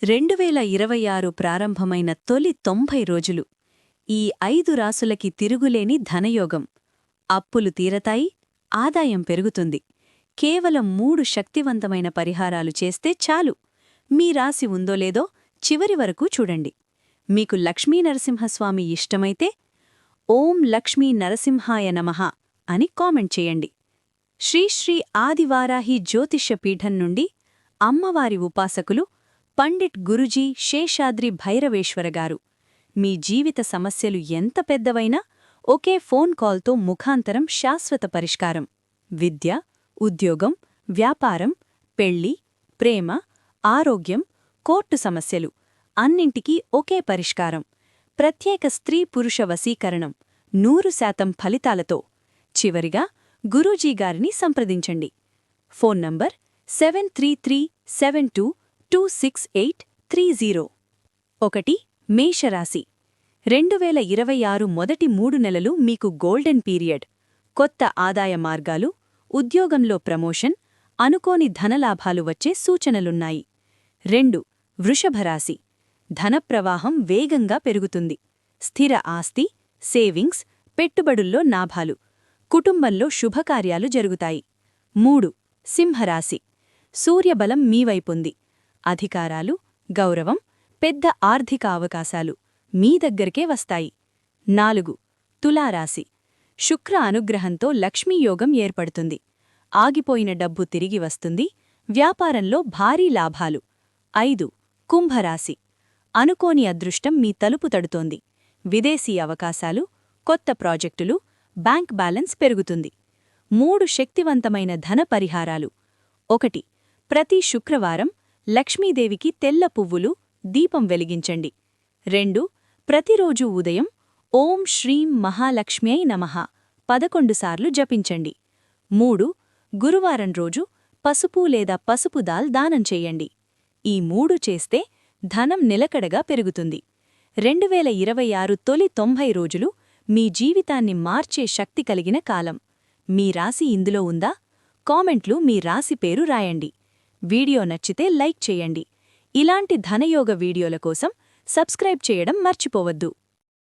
2026 ప్రారంభమైన తొలి 90 రోజులు. ఈ 5 రాసులకి తిరుగులేని ధనయోగం. అప్పులు తీరతాయి, ఆదాయం పెరుగుతుంది. కేవలం 3 శక్తివంతమైన పరిహారాలు చేస్తే చాలు. మీ రాశి ఉందో లేదో చివరి వరకు చూడండి. మీకు లక్ష్మీనరసింహస్వామి ఇష్టమైతే ఓం లక్ష్మీ నరసింహాయ నమః అని కామెంట్ చేయండి. శ్రీ ఆదివారాహి జ్యోతిష్య పీఠం నుండి అమ్మవారి ఉపాసకులు పండిట్ గురుజీ శేషాద్రి భైరవేశ్వరగారు. మీ జీవిత సమస్యలు ఎంత పెద్దవైనా ఒకే ఫోన్ కాల్తో ముఖాంతరం శాశ్వత పరిష్కారం. విద్య, ఉద్యోగం, వ్యాపారం, పెళ్లి, ప్రేమ, ఆరోగ్యం, కోర్టు సమస్యలు అన్నింటికీ ఒకే పరిష్కారం. ప్రత్యేక స్త్రీ-పురుష వశీకరణం 100% ఫలితాలతో. చివరిగా గురూజీగారిని సంప్రదించండి. Phone number 7337226830. 1. మేషరాశి. 2026 మొదటి 3 నెలలు మీకు గోల్డెన్ పీరియడ్. కొత్త ఆదాయ మార్గాలు, ఉద్యోగంలో ప్రమోషన్, అనుకోని ధనలాభాలు వచ్చే సూచనలున్నాయి. 2. వృషభరాశి. ధనప్రవాహం వేగంగా పెరుగుతుంది. స్థిర ఆస్తి, సేవింగ్స్, పెట్టుబడుల్లో లాభాలు, కుటుంబంలో శుభకార్యాలు జరుగుతాయి. 3. సింహరాశి. సూర్యబలం మీవైపుంది. అధికారాలు, గౌరవం, పెద్ద ఆర్థిక అవకాశాలు మీ దగ్గరికే వస్తాయి. 4. తులారాశి. శుక్ర అనుగ్రహంతో లక్ష్మీయోగం ఏర్పడుతుంది. ఆగిపోయిన డబ్బు తిరిగి వస్తుంది. వ్యాపారంలో భారీ లాభాలు. 5. కుంభరాశి. అనుకోని అదృష్టం మీ తలుపు తడుతోంది. విదేశీ అవకాశాలు, కొత్త ప్రాజెక్టులు, బ్యాంక్ బ్యాలెన్స్ పెరుగుతుంది. 3 శక్తివంతమైన ధన పరిహారాలు. 1. ప్రతి శుక్రవారం లక్ష్మీదేవికి తెల్ల పువ్వులు, దీపం వెలిగించండి. 2. ప్రతిరోజు ఉదయం ఓం శ్రీం మహాలక్ష్మ్యై నమః 11 సార్లు జపించండి. 3. గురువారం రోజు పసుపు లేదా పసుపు దాల్ దానం చెయ్యండి. ఈ 3 చేస్తే ధనం నిలకడగా పెరుగుతుంది. 2026 తొలి 90 రోజులు మీ జీవితాన్ని మార్చే శక్తి కలిగిన కాలం. మీ రాశి ఇందులో ఉందా? కామెంట్లు మీ రాశి పేరు రాయండి. వీడియో నచ్చితే లైక్ చేయండి. ఇలాంటి ధనయోగ వీడియోల కోసం సబ్స్క్రైబ్ చేయడం మర్చిపోవద్దు.